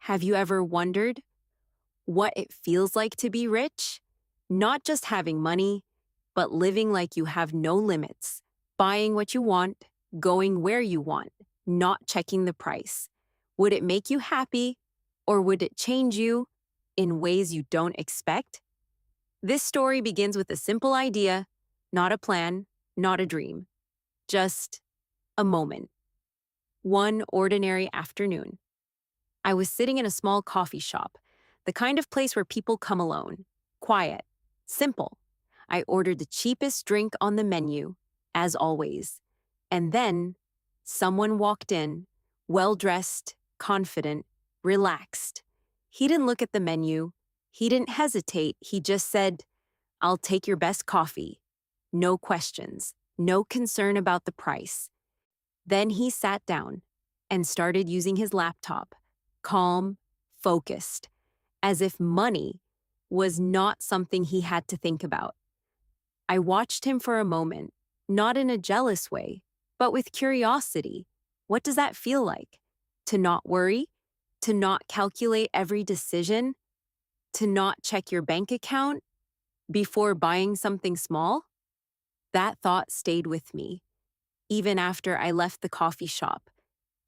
Have you ever wondered what it feels like to be rich? Not just having money, but living like you have no limits, buying what you want, going where you want, not checking the price. Would it make you happy, or would it change you in ways you don't expect? This story begins with a simple idea, not a plan, not a dream, just a moment. One ordinary afternoon, I was sitting in a small coffee shop, the kind of place where people come alone. Quiet, simple. I ordered the cheapest drink on the menu, as always. And then someone walked in, well-dressed, confident, relaxed. He didn't look at the menu. He didn't hesitate. He just said, "I'll take your best coffee." No questions, no concern about the price. Then he sat down and started using his laptop, calm, focused, as if money was not something he had to think about. I watched him for a moment, not in a jealous way, but with curiosity. What does that feel like? To not worry? To not calculate every decision? To not check your bank account before buying something small? That thought stayed with me, even after I left the coffee shop,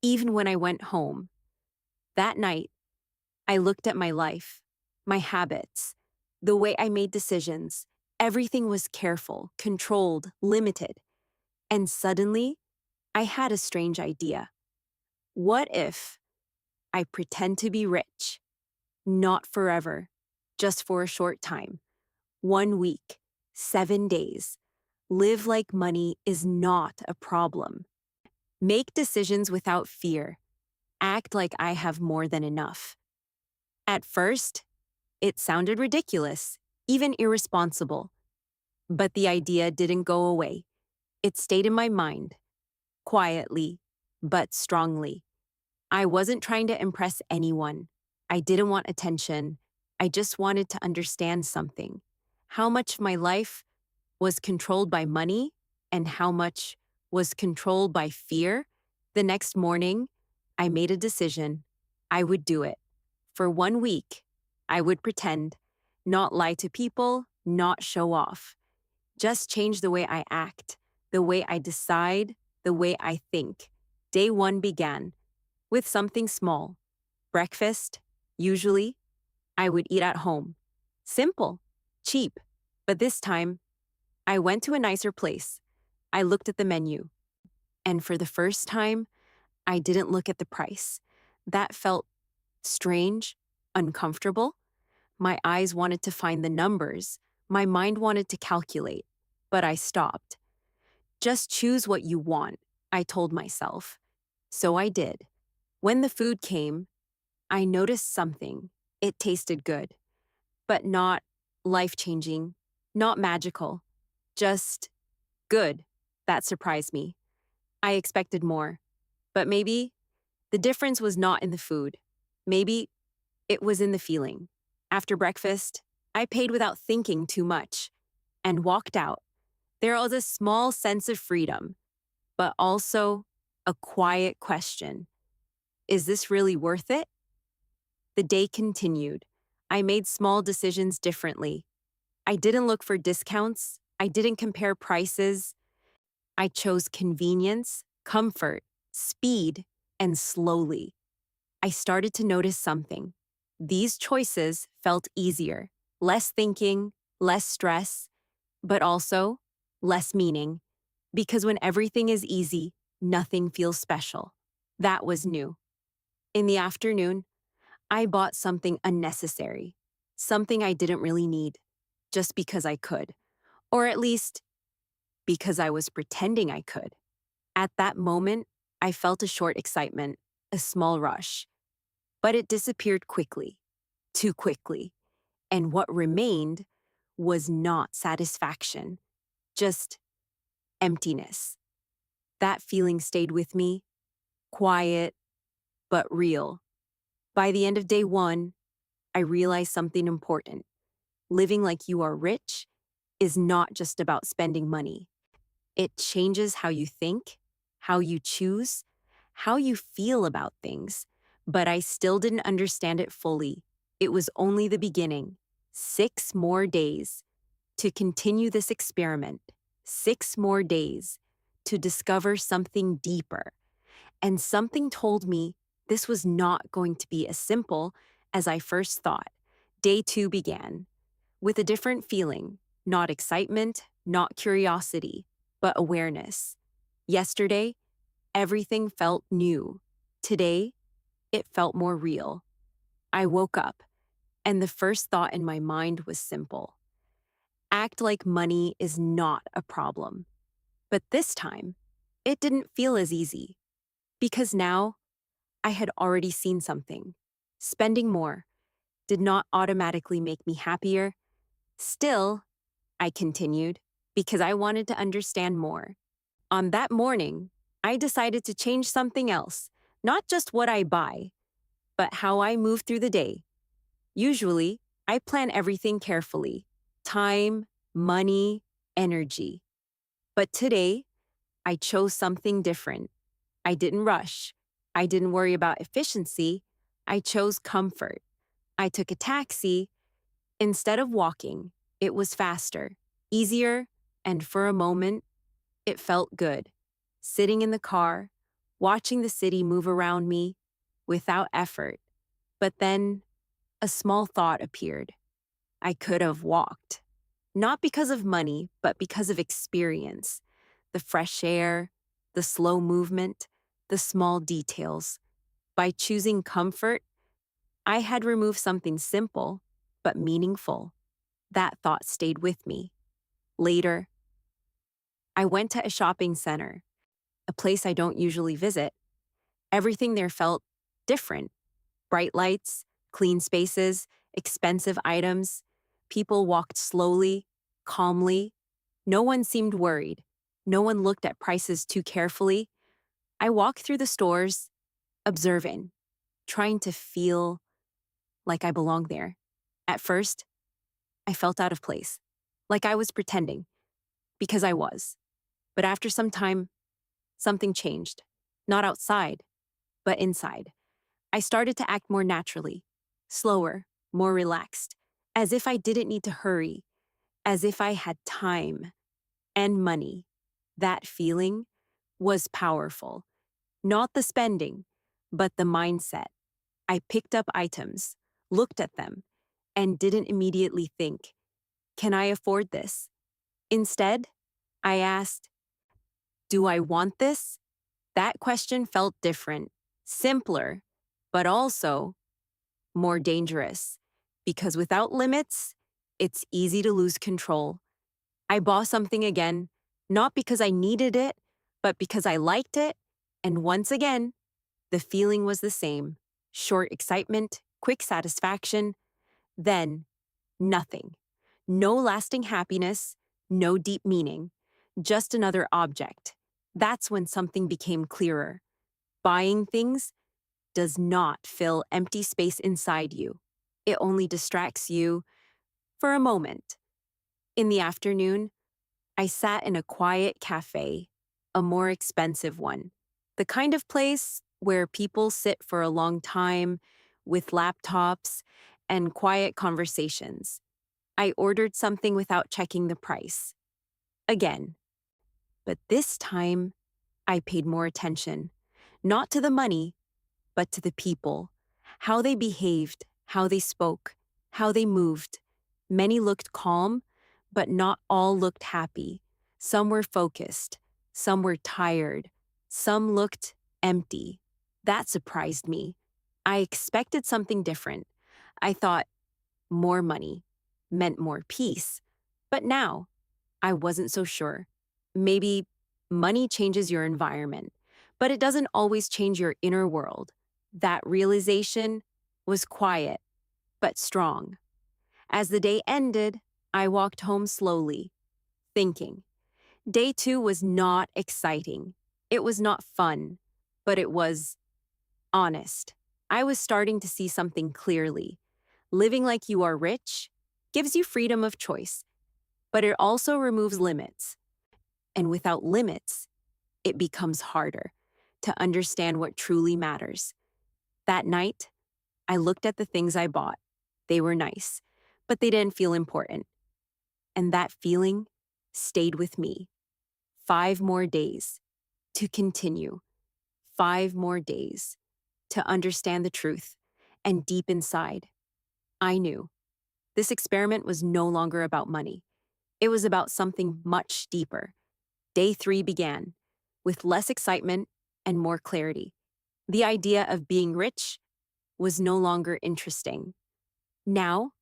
even when I went home. That night, I looked at my life, my habits, the way I made decisions. Everything was careful, controlled, limited. And suddenly, I had a strange idea. What if I pretend to be rich? Not forever, just for a short time. 1 week, 7 days. Live like money is not a problem. Make decisions without fear. Act like I have more than enough. At first, it sounded ridiculous, even irresponsible. But the idea didn't go away. It stayed in my mind, quietly, but strongly. I wasn't trying to impress anyone. I didn't want attention. I just wanted to understand something. How much of my life was controlled by money and how much was controlled by fear. The next morning, I made a decision. I would do it. For 1 week, I would pretend, not lie to people, not show off. Just change the way I act, the way I decide, the way I think. Day one began with something small. Breakfast, usually, I would eat at home. Simple, cheap, but this time, I went to a nicer place. I looked at the menu, and for the first time, I didn't look at the price. That felt strange, uncomfortable. My eyes wanted to find the numbers. My mind wanted to calculate, but I stopped. Just choose what you want, I told myself. So I did. When the food came, I noticed something. It tasted good, but not life-changing, not magical, just good. That surprised me. I expected more, but maybe the difference was not in the food. Maybe it was in the feeling. After breakfast, I paid without thinking too much and walked out. There was a small sense of freedom, but also a quiet question. Is this really worth it? The day continued. I made small decisions differently. I didn't look for discounts. I didn't compare prices. I chose convenience, comfort, speed, and slowly. I started to notice something. These choices felt easier, less thinking, less stress, but also less meaning. Because when everything is easy, nothing feels special. That was new. In the afternoon, I bought something unnecessary, something I didn't really need, just because I could, or at least because I was pretending I could. At that moment, I felt a short excitement, a small rush, but it disappeared quickly, too quickly, and what remained was not satisfaction, just emptiness. That feeling stayed with me, quiet but real. By the end of day one, I realized something important. Living like you are rich is not just about spending money. It changes how you think, how you choose, how you feel about things. But I still didn't understand it fully. It was only the beginning. 6 more days to continue this experiment. 6 more days to discover something deeper. And something told me this was not going to be as simple as I first thought. Day 2 began with a different feeling, not excitement, not curiosity, but awareness. Yesterday, everything felt new. Today, it felt more real. I woke up, and the first thought in my mind was simple: act like money is not a problem. But this time, it didn't feel as easy, because now I had already seen something. Spending more did not automatically make me happier. Still, I continued, because I wanted to understand more. On that morning, I decided to change something else, not just what I buy, but how I move through the day. Usually, I plan everything carefully: time, money, energy. But today, I chose something different. I didn't rush. I didn't worry about efficiency. I chose comfort. I took a taxi instead of walking. It was faster, easier, and for a moment, it felt good. Sitting in the car, watching the city move around me without effort. But then a small thought appeared. I could have walked. Not because of money, but because of experience. The fresh air, the slow movement, the small details. By choosing comfort, I had removed something simple, but meaningful. That thought stayed with me. Later, I went to a shopping center, a place I don't usually visit. Everything there felt different: bright lights, clean spaces, expensive items. People walked slowly, calmly. No one seemed worried. No one looked at prices too carefully. I walked through the stores, observing, trying to feel like I belonged there. At first, I felt out of place, like I was pretending, because I was. But after some time, something changed. Not outside, but inside. I started to act more naturally, slower, more relaxed, as if I didn't need to hurry, as if I had time and money. That feeling was powerful. Not the spending, but the mindset. I picked up items, looked at them, and didn't immediately think, can I afford this? Instead, I asked, do I want this? That question felt different, simpler, but also more dangerous. Because without limits, it's easy to lose control. I bought something again, not because I needed it, but because I liked it. And once again, the feeling was the same: short excitement, quick satisfaction, then nothing. No lasting happiness, no deep meaning, just another object. That's when something became clearer. Buying things does not fill empty space inside you. It only distracts you for a moment. In the afternoon, I sat in a quiet cafe, a more expensive one, the kind of place where people sit for a long time with laptops and quiet conversations. I ordered something without checking the price. Again, but this time I paid more attention, not to the money, but to the people, how they behaved, how they spoke, how they moved. Many looked calm, but not all looked happy. Some were focused, some were tired, some looked empty. That surprised me. I expected something different. I thought more money meant more peace. But now, I wasn't so sure. Maybe money changes your environment, but it doesn't always change your inner world. That realization was quiet, but strong. As the day ended, I walked home slowly, thinking. Day 2 was not exciting. It was not fun, but it was honest. I was starting to see something clearly. Living like you are rich gives you freedom of choice, but it also removes limits. And without limits, it becomes harder to understand what truly matters. That night, I looked at the things I bought. They were nice, but they didn't feel important. And that feeling stayed with me. 5 more days to continue. 5 more days to understand the truth. And deep inside, I knew this experiment was no longer about money. It was about something much deeper. Day 3 began with less excitement and more clarity. The idea of being rich was no longer interesting. Now,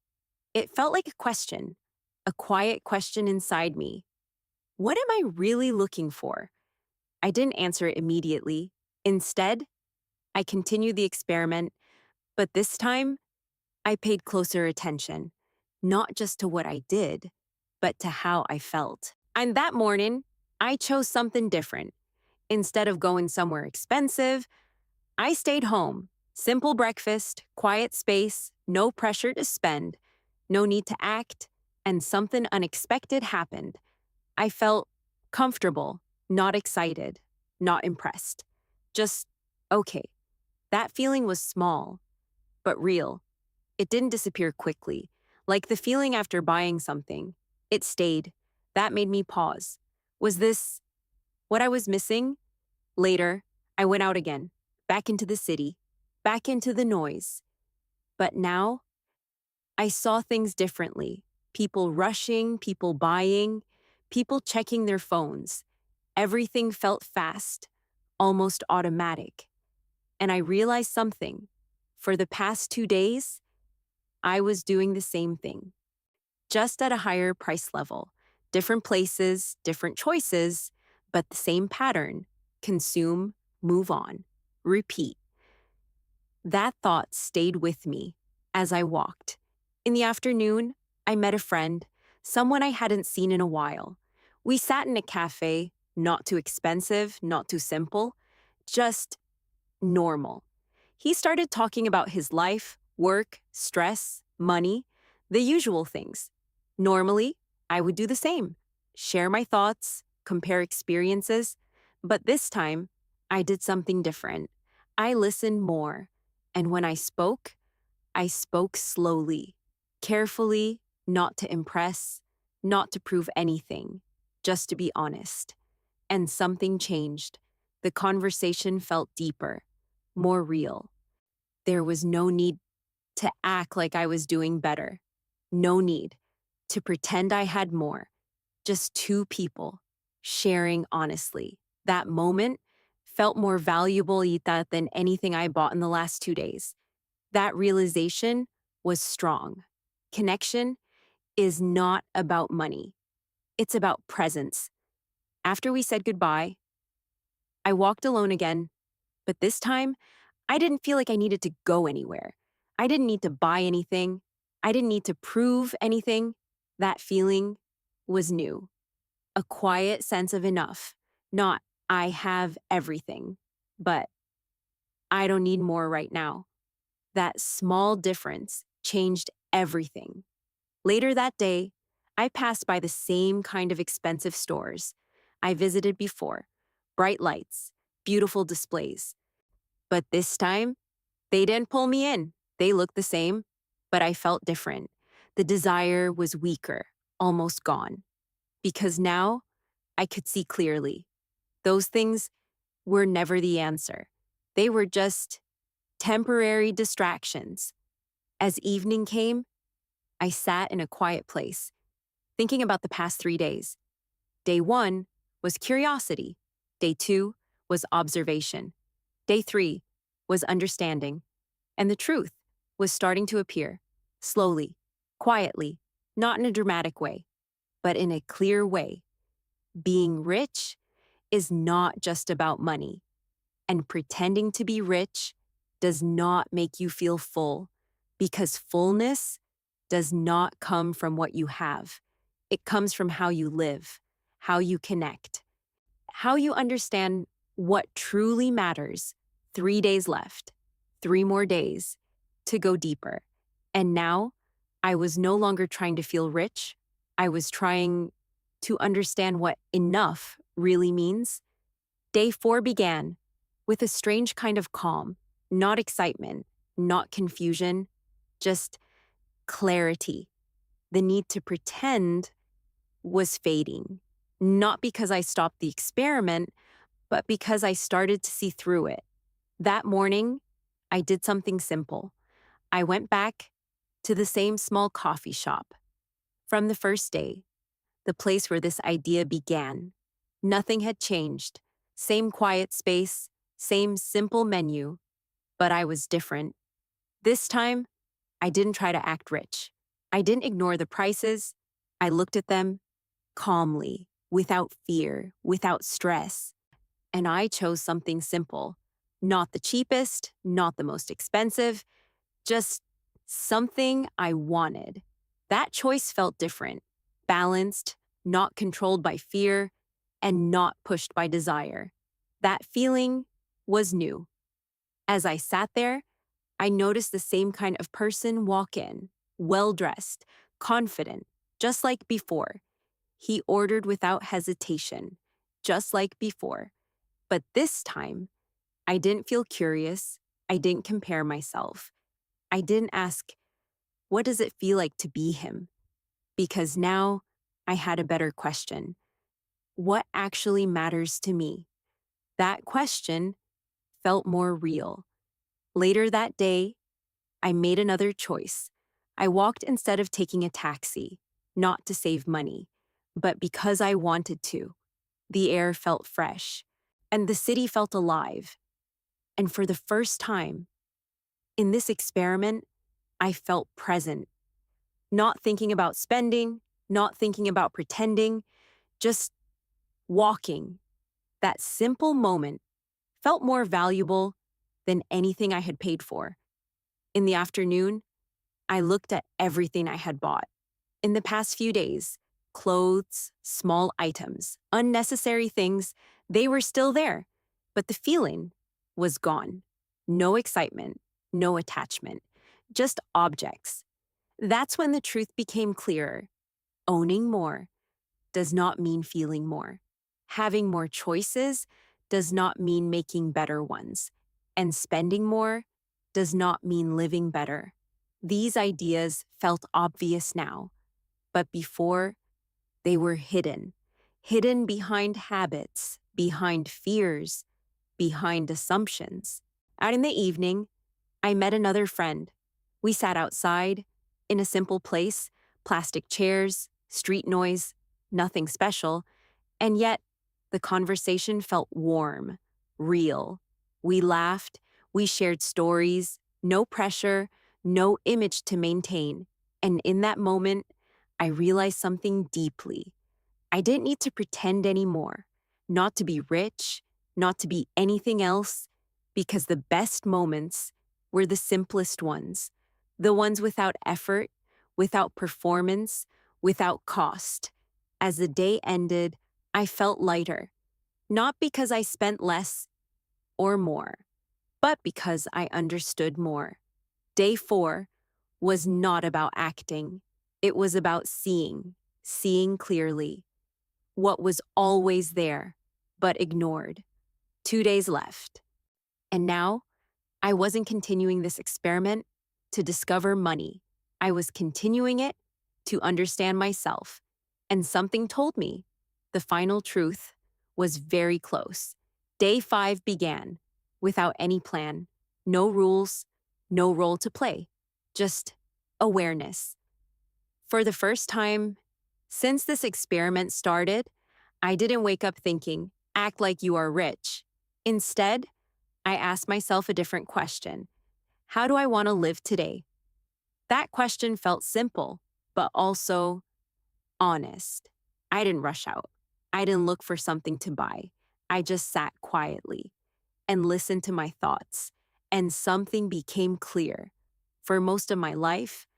it felt like a quiet question inside me. What am I really looking for? I didn't answer it immediately. Instead, I continued the experiment, but this time, I paid closer attention, not just to what I did, but to how I felt. And that morning, I chose something different. Instead of going somewhere expensive, I stayed home. Simple breakfast, quiet space, no pressure to spend, no need to act, and something unexpected happened. I felt comfortable, not excited, not impressed. Just okay. That feeling was small, but real. It didn't disappear quickly. Like the feeling after buying something, it stayed. That made me pause. Was this what I was missing? Later, I went out again, back into the city, back into the noise. But now, I saw things differently. People rushing, people buying, people checking their phones. Everything felt fast, almost automatic. And I realized something. For the past 2 days, I was doing the same thing, just at a higher price level. Different places, different choices, but the same pattern. Consume, move on, repeat. That thought stayed with me as I walked. In the afternoon, I met a friend, someone I hadn't seen in a while. We sat in a cafe, not too expensive, not too simple, just normal. He started talking about his life, work, stress, money, the usual things. Normally, I would do the same, share my thoughts, compare experiences, but this time, I did something different. I listened more, and when I spoke slowly, carefully, not to impress, not to prove anything, just to be honest. And something changed. The conversation felt deeper, more real. There was no need to act like I was doing better. No need to pretend I had more. Just two people sharing honestly. That moment felt more valuable, Ita, than anything I bought in the last 2 days. That realization was strong. Connection is not about money. It's about presence. After we said goodbye, I walked alone again, but this time, I didn't feel like I needed to go anywhere. I didn't need to buy anything. I didn't need to prove anything. That feeling was new. A quiet sense of enough. Not, I have everything, but I don't need more right now. That small difference changed everything. Later that day, I passed by the same kind of expensive stores I visited before. Bright lights, beautiful displays. But this time, they didn't pull me in. They looked the same, but I felt different. The desire was weaker, almost gone. Because now, I could see clearly. Those things were never the answer. They were just temporary distractions. As evening came, I sat in a quiet place, thinking about the past 3 days. Day 1 was curiosity. Day 2 was observation. Day 3 was understanding. And the truth was starting to appear, slowly, quietly, not in a dramatic way, but in a clear way. Being rich is not just about money, and pretending to be rich does not make you feel full, because fullness does not come from what you have. It comes from how you live, how you connect, how you understand what truly matters. 3 days left, 3 more days to go deeper. And now I was no longer trying to feel rich. I was trying to understand what enough really means. Day 4 began with a strange kind of calm. Not excitement, not confusion, just clarity. The need to pretend was fading. Not because I stopped the experiment, but because I started to see through it. That morning, I did something simple. I went back to the same small coffee shop. From the first day, the place where this idea began. Nothing had changed. Same quiet space, same simple menu, but I was different. This time, I didn't try to act rich. I didn't ignore the prices. I looked at them calmly, without fear, without stress. And I chose something simple. Not the cheapest, not the most expensive, just something I wanted. That choice felt different, balanced, not controlled by fear, and not pushed by desire. That feeling was new. As I sat there, I noticed the same kind of person walk in, well dressed, confident, just like before. He ordered without hesitation, just like before. But this time, I didn't feel curious. I didn't compare myself. I didn't ask, what does it feel like to be him? Because now I had a better question. What actually matters to me? That question felt more real. Later that day, I made another choice. I walked instead of taking a taxi, not to save money, but because I wanted to. The air felt fresh, and the city felt alive. And for the first time, in this experiment, I felt present, not thinking about spending, not thinking about pretending, just walking. That simple moment felt more valuable than anything I had paid for. In the afternoon, I looked at everything I had bought. In the past few days, clothes, small items, unnecessary things, they were still there, but the feeling was gone. No excitement, no attachment, just objects. That's when the truth became clearer. Owning more does not mean feeling more. Having more choices does not mean making better ones. And spending more does not mean living better. These ideas felt obvious now, but before, they were hidden behind habits, behind fears, behind assumptions. Out in the evening, I met another friend. We sat outside, in a simple place, plastic chairs, street noise, nothing special, and yet the conversation felt warm, real. We laughed, we shared stories, no pressure, no image to maintain. And in that moment, I realized something deeply. I didn't need to pretend anymore, not to be rich, not to be anything else, because the best moments were the simplest ones, the ones without effort, without performance, without cost. As the day ended, I felt lighter, not because I spent less or more, but because I understood more. Day 4 was not about acting. It was about seeing clearly what was always there, but ignored. 2 days left. And now, I wasn't continuing this experiment to discover money. I was continuing it to understand myself. And something told me the final truth was very close. Day 5 began without any plan, no rules, no role to play, just awareness. For the first time since this experiment started, I didn't wake up thinking, act like you are rich. Instead, I asked myself a different question. How do I want to live today? That question felt simple, but also honest. I didn't rush out. I didn't look for something to buy. I just sat quietly and listened to my thoughts, and something became clear. For most of my life,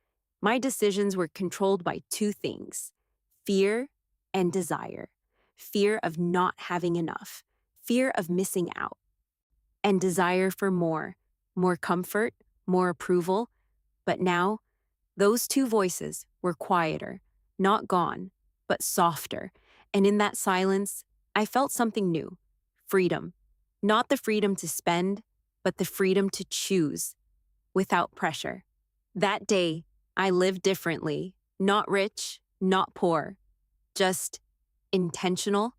my decisions were controlled by two things: fear and desire. Fear of not having enough, fear of missing out, and desire for more comfort, more approval. But now, those two voices were quieter, not gone, but softer. And in that silence, I felt something new: freedom. Not the freedom to spend, but the freedom to choose without pressure. That day, I lived differently, not rich, not poor, just intentional.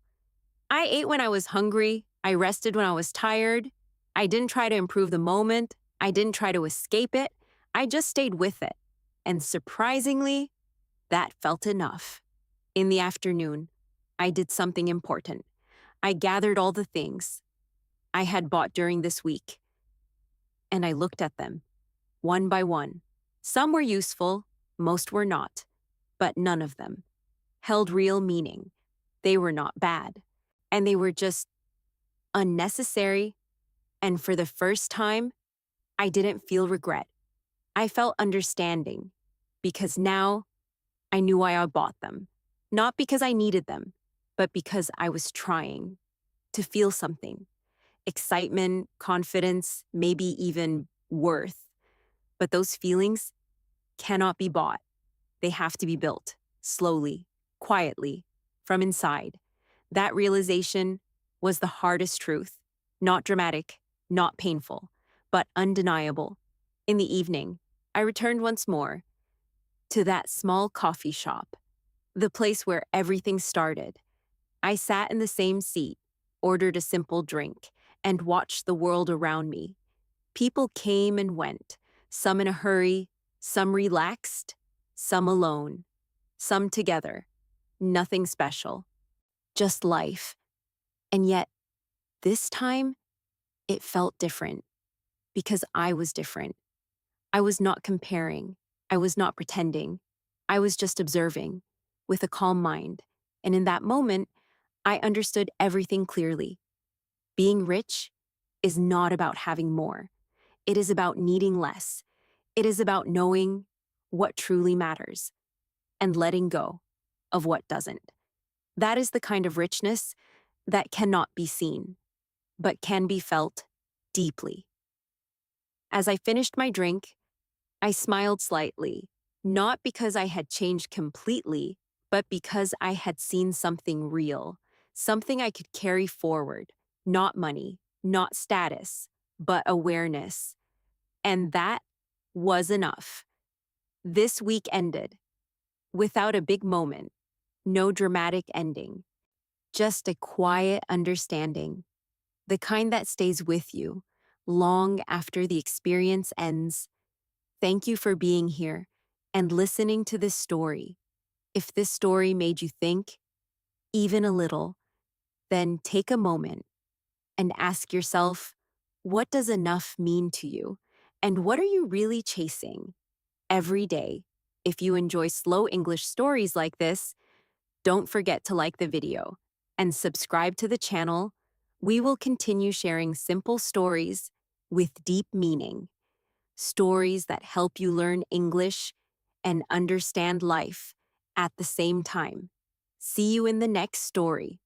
I ate when I was hungry. I rested when I was tired. I didn't try to improve the moment. I didn't try to escape it. I just stayed with it. And surprisingly, that felt enough. In the afternoon, I did something important. I gathered all the things I had bought during this week, and I looked at them, one by one. Some were useful, most were not, but none of them held real meaning. They were not bad, and they were just unnecessary. And for the first time, I didn't feel regret. I felt understanding because now I knew why I bought them. Not because I needed them, but because I was trying to feel something: excitement, confidence, maybe even worth. But those feelings cannot be bought. They have to be built slowly, quietly, from inside. That realization was the hardest truth, not dramatic, not painful, but undeniable. In the evening, I returned once more to that small coffee shop, the place where everything started. I sat in the same seat, ordered a simple drink, and watched the world around me. People came and went, some in a hurry, some relaxed, some alone, some together. Nothing special, just life. And yet, this time, it felt different because I was different. I was not comparing. I was not pretending. I was just observing with a calm mind. And in that moment, I understood everything clearly. Being rich is not about having more. It is about needing less. It is about knowing what truly matters and letting go of what doesn't. That is the kind of richness that cannot be seen, but can be felt deeply. As I finished my drink, I smiled slightly, not because I had changed completely, but because I had seen something real, something I could carry forward. Not money, not status, but awareness. And that was enough. This week ended without a big moment, no dramatic ending, just a quiet understanding, the kind that stays with you long after the experience ends. Thank you for being here and listening to this story. If this story made you think, even a little, then take a moment and ask yourself, what does enough mean to you? And what are you really chasing every day? If you enjoy slow English stories like this, don't forget to like the video and subscribe to the channel. We will continue sharing simple stories with deep meaning, stories that help you learn English and understand life at the same time. See you in the next story.